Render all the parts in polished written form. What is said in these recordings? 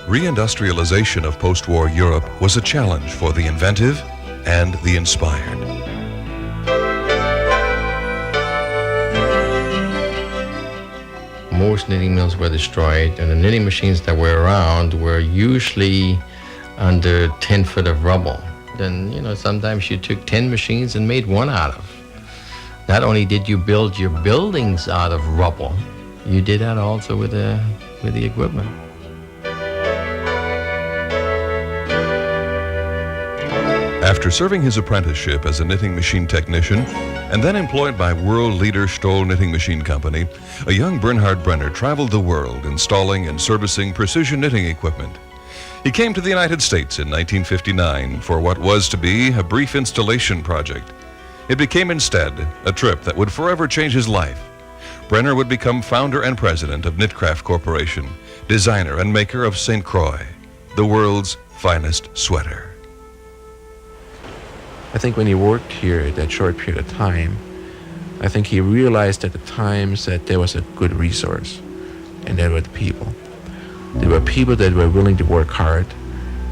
Reindustrialization of post-war Europe was a challenge for the inventive and the inspired. Most knitting mills were destroyed, and the knitting machines that were around were usually under 10 foot of rubble. Then, sometimes you took 10 machines and made one out of. Not only did you build your buildings out of rubble, you did that also with the equipment. After serving his apprenticeship as a knitting machine technician and then employed by world leader Stoll Knitting Machine Company, a young Bernhard Brenner traveled the world installing and servicing precision knitting equipment. He came to the United States in 1959 for what was to be a brief installation project. It became instead a trip that would forever change his life. Brenner would become founder and president of Knitcraft Corporation, designer and maker of St. Croix, the world's finest sweater. I think when he worked here that short period of time, I think he realized at the times that there was a good resource, and that were the people. There were people that were willing to work hard,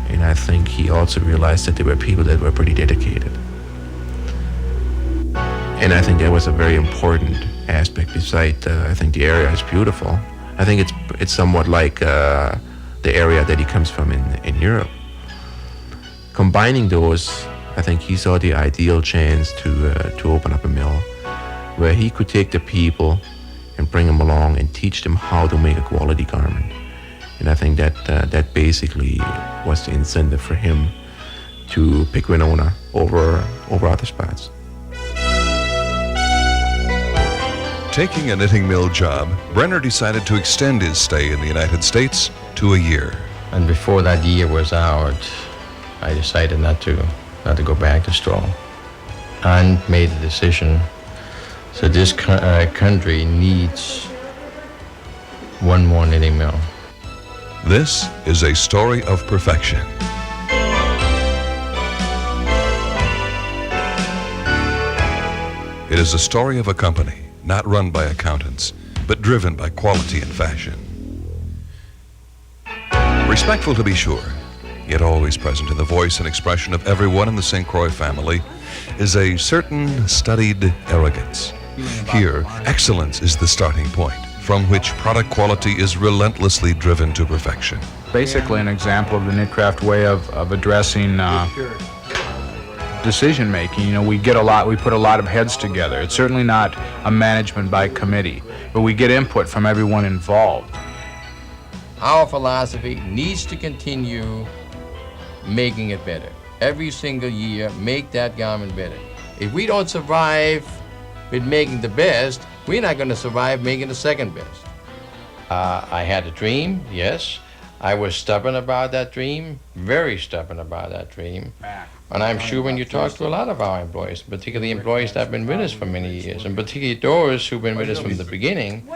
and I think he also realized that there were people that were pretty dedicated. And I think that was a very important aspect. Besides, I think the area is beautiful. I think it's somewhat like the area that he comes from in Europe. Combining those, I think he saw the ideal chance to open up a mill where he could take the people and bring them along and teach them how to make a quality garment. And I think that basically was the incentive for him to pick Winona over other spots. Taking a knitting mill job, Brenner decided to extend his stay in the United States to a year. And before that year was out, I decided not to go back to Stoll, and made the decision. So this country needs one more knitting mill. This is a story of perfection. It is a story of a company not run by accountants, but driven by quality and fashion. Respectful to be sure, yet always present in the voice and expression of everyone in the St. Croix family, is a certain studied arrogance. Here, excellence is the starting point, from which product quality is relentlessly driven to perfection. Basically an example of the Knitcraft way of addressing decision making. We put a lot of heads together. It's certainly not a management by committee, but we get input from everyone involved. Our philosophy needs to continue making it better. Every single year, make that garment better. If we don't survive with making the best, we're not going to survive making the second best. I had a dream, yes. I was stubborn about that dream, very stubborn about that dream. And I'm sure when you talk to a lot of our employees, particularly employees that have been with us for many years, and particularly those who've been with us from the beginning,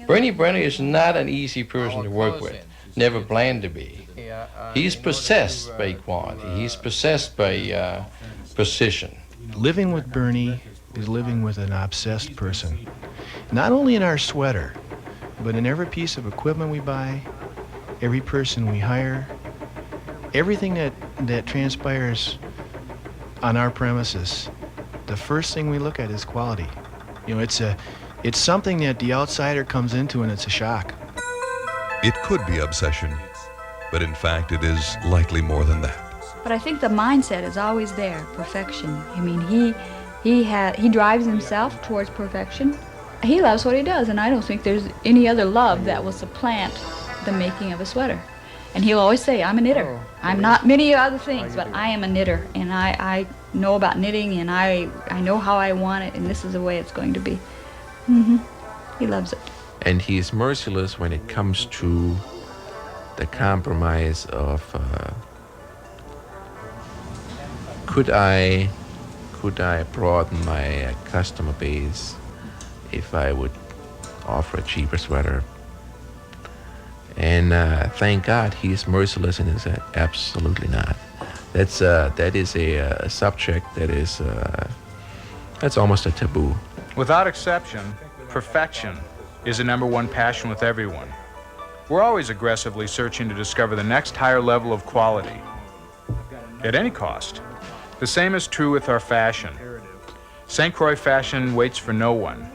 Bernie Brenner is not an easy person to work with, never planned to be. He's possessed by quality, he's possessed by precision. Living with Bernie is living with an obsessed person, not only in our sweater, but in every piece of equipment we buy, every person we hire, everything that transpires on our premises. The first thing we look at is quality. It's something that the outsider comes into and it's a shock. It could be obsession, but in fact it is likely more than that. But I think the mindset is always there, perfection. I mean, he drives himself towards perfection. He loves what he does, and I don't think there's any other love that will supplant the making of a sweater. And he'll always say, I'm a knitter. I'm not many other things, but I am a knitter, and I know about knitting, and I know how I want it, and this is the way it's going to be. He loves it. And he's merciless when it comes to the compromise of could I broaden my customer base if I would offer a cheaper sweater. And thank God he's merciless and is absolutely not. that is a subject that's almost a taboo. Without exception, perfection is the #1 passion with everyone. We're always aggressively searching to discover the next higher level of quality, at any cost. The same is true with our fashion. St. Croix fashion waits for no one.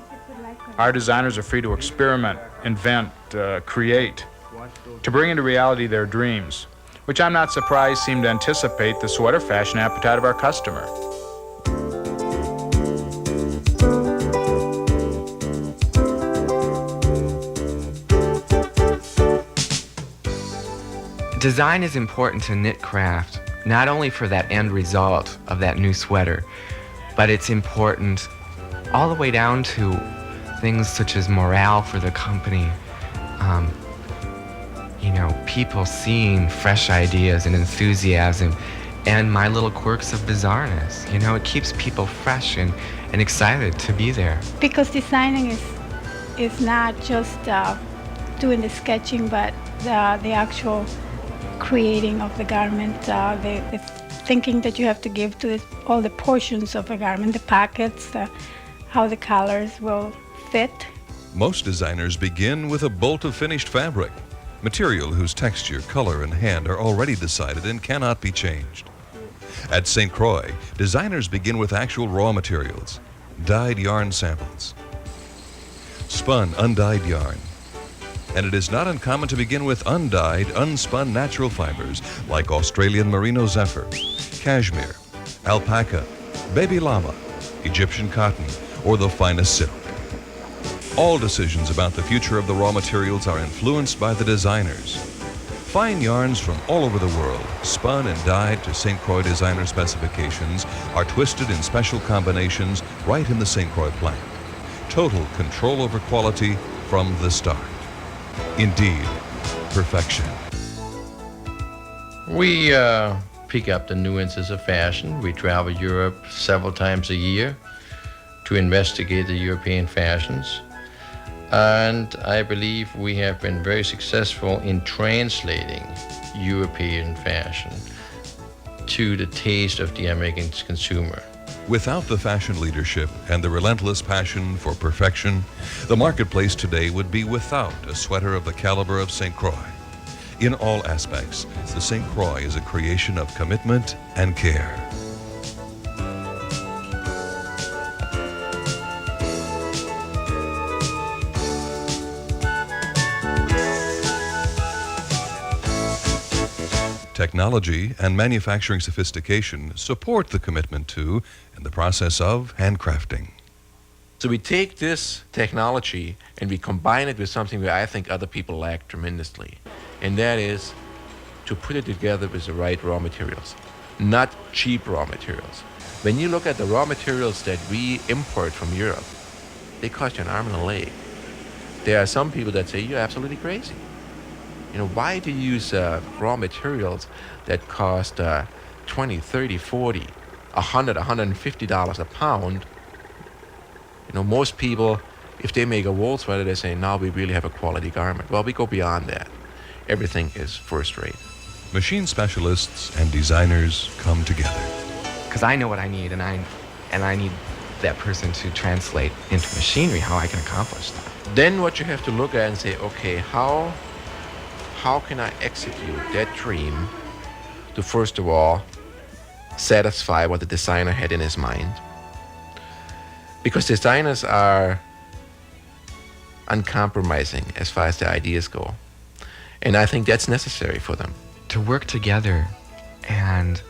Our designers are free to experiment, invent, create, to bring into reality their dreams, which I'm not surprised seem to anticipate the sweater fashion appetite of our customer. Design is important to knit craft, not only for that end result of that new sweater, but it's important all the way down to things such as morale for the company. People seeing fresh ideas and enthusiasm, and my little quirks of bizarreness. It keeps people fresh and excited to be there. Because designing is not just doing the sketching, but the actual creating of the garment, the thinking that you have to give to all the portions of a garment, the pockets, how the colors will fit. Most designers begin with a bolt of finished fabric, material whose texture, color, and hand are already decided and cannot be changed. At St. Croix, designers begin with actual raw materials, dyed yarn samples, spun, undyed yarn. And it is not uncommon to begin with undyed, unspun natural fibers like Australian merino zephyr, cashmere, alpaca, baby llama, Egyptian cotton, or the finest silk. All decisions about the future of the raw materials are influenced by the designers. Fine yarns from all over the world, spun and dyed to St. Croix designer specifications, are twisted in special combinations right in the St. Croix plant. Total control over quality from the start. Indeed, perfection. We pick up the nuances of fashion. We travel Europe several times a year to investigate the European fashions. And I believe we have been very successful in translating European fashion to the taste of the American consumer. Without the fashion leadership and the relentless passion for perfection, the marketplace today would be without a sweater of the caliber of St. Croix. In all aspects, the St. Croix is a creation of commitment and care. Technology and manufacturing sophistication support the commitment to and the process of handcrafting. So we take this technology and we combine it with something that I think other people lack tremendously, and that is to put it together with the right raw materials, not cheap raw materials. When you look at the raw materials that we import from Europe, they cost you an arm and a leg. There are some people that say, you're absolutely crazy. Why do you use raw materials that cost 20, 30, 40, $100, $150 a pound? Most people, if they make a wool sweater, they say, now we really have a quality garment. Well, we go beyond that. Everything is first rate. Machine specialists and designers come together. Because I know what I need, and I need that person to translate into machinery how I can accomplish that. Then what you have to look at and say, okay, how can I execute that dream to, first of all, satisfy what the designer had in his mind? Because designers are uncompromising as far as their ideas go. And I think that's necessary for them. To work together and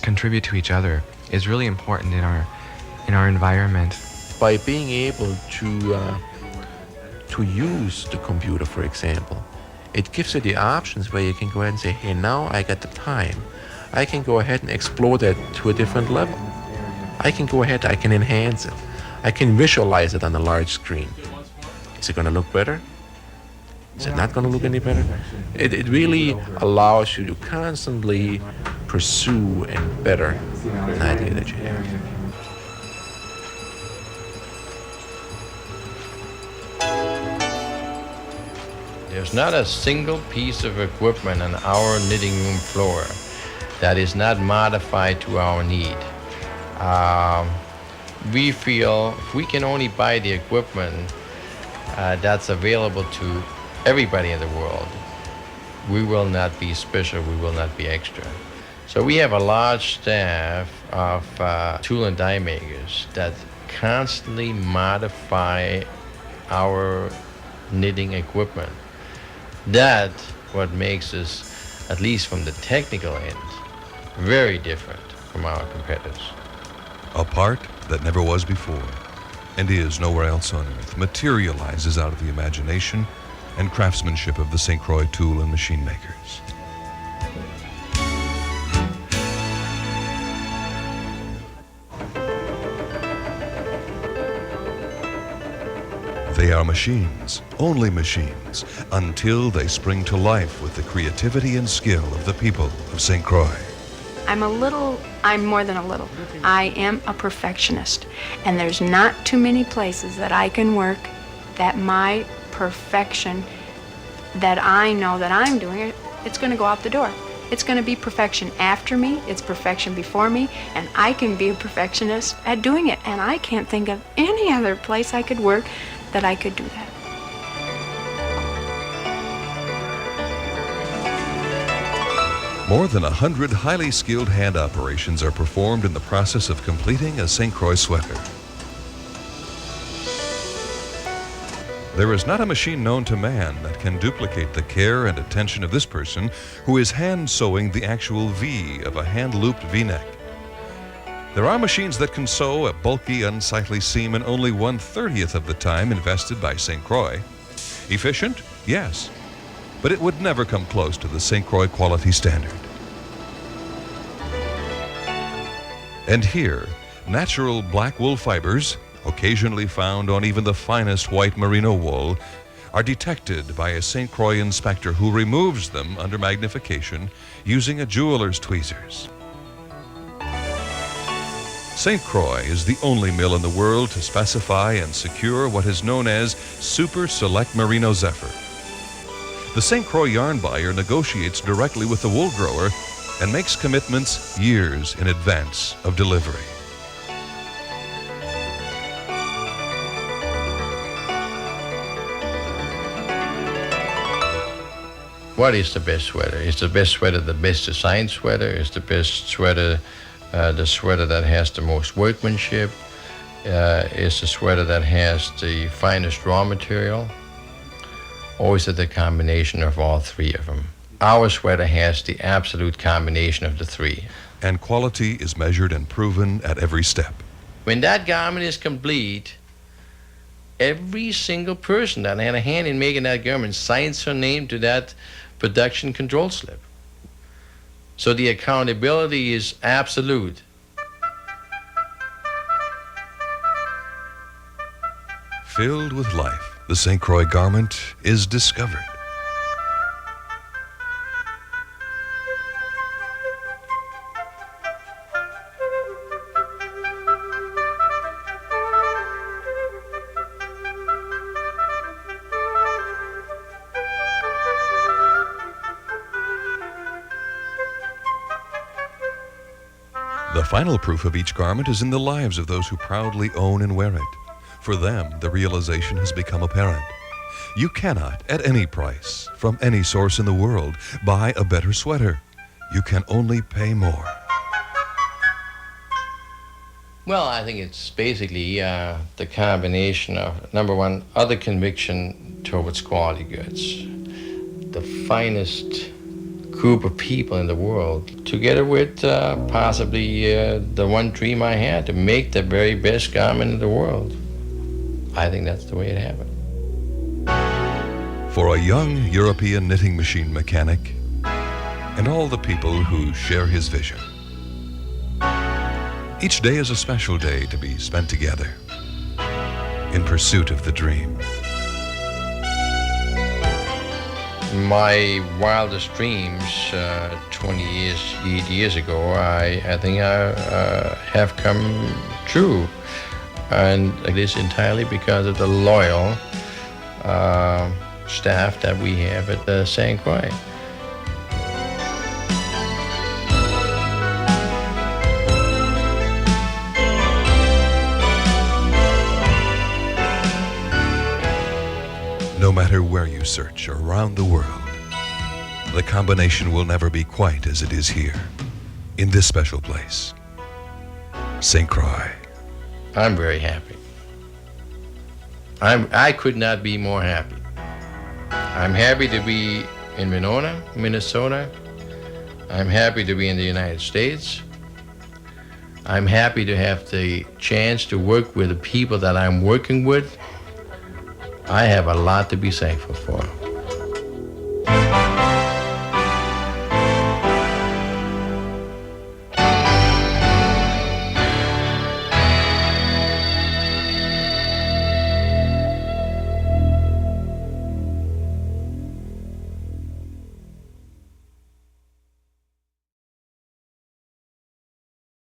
contribute to each other is really important in our environment. By being able to use the computer, for example, it gives you the options where you can go ahead and say, hey, now I got the time. I can go ahead and explore that to a different level. I can go ahead, I can enhance it. I can visualize it on a large screen. Is it going to look better? Is it not going to look any better? It really allows you to constantly pursue and better an idea that you have. There's not a single piece of equipment on our knitting room floor that is not modified to our need. We feel if we can only buy the equipment that's available to everybody in the world, we will not be special, we will not be extra. So we have a large staff of tool and die makers that constantly modify our knitting equipment. That's what makes us, at least from the technical end, very different from our competitors. A part that never was before and is nowhere else on earth materializes out of the imagination and craftsmanship of the St. Croix tool and machine makers. They are machines, only machines, until they spring to life with the creativity and skill of the people of St. Croix. I'm more than a little. I am a perfectionist, and there's not too many places that I can work that my perfection that I know that I'm doing it, it's going to go out the door. It's going to be perfection after me, it's perfection before me, and I can be a perfectionist at doing it, and I can't think of any other place I could work that I could do that. More than 100 highly skilled hand operations are performed in the process of completing a St. Croix sweater. There is not a machine known to man that can duplicate the care and attention of this person who is hand sewing the actual V of a hand-looped V-neck. There are machines that can sew a bulky, unsightly seam in only 1/30th of the time invested by St. Croix. Efficient? Yes. But it would never come close to the St. Croix quality standard. And here, natural black wool fibers, occasionally found on even the finest white merino wool, are detected by a St. Croix inspector who removes them under magnification using a jeweler's tweezers. St. Croix is the only mill in the world to specify and secure what is known as Super Select Merino Zephyr. The St. Croix yarn buyer negotiates directly with the wool grower and makes commitments years in advance of delivery. What is the best sweater? Is the best sweater the best designed sweater? Is the best sweater the sweater that has the most workmanship? Is the sweater that has the finest raw material? Or is it the combination of all three of them? Our sweater has the absolute combination of the three. And quality is measured and proven at every step. When that garment is complete, every single person that had a hand in making that garment signs her name to that production control slip. So the accountability is absolute. Filled with life, the St. Croix garment is discovered. The final proof of each garment is in the lives of those who proudly own and wear it. For them, the realization has become apparent. You cannot, at any price, from any source in the world, buy a better sweater. You can only pay more. Well, I think it's basically the combination of, number one, utter conviction towards quality goods. The finest group of people in the world, together with possibly the one dream I had, to make the very best garment in the world. I think that's the way it happened. For a young European knitting machine mechanic and all the people who share his vision, each day is a special day to be spent together in pursuit of the dream. My wildest dreams 28 years ago, I think have come true. And it is entirely because of the loyal staff that we have at the St. Croix. matter where you search around the world, the combination will never be quite as it is here, in this special place, St. Croix. I'm very happy. I could not be more happy. I'm happy to be in Winona, Minnesota. I'm happy to be in the United States. I'm happy to have the chance to work with the people that I'm working with. I have a lot to be thankful for.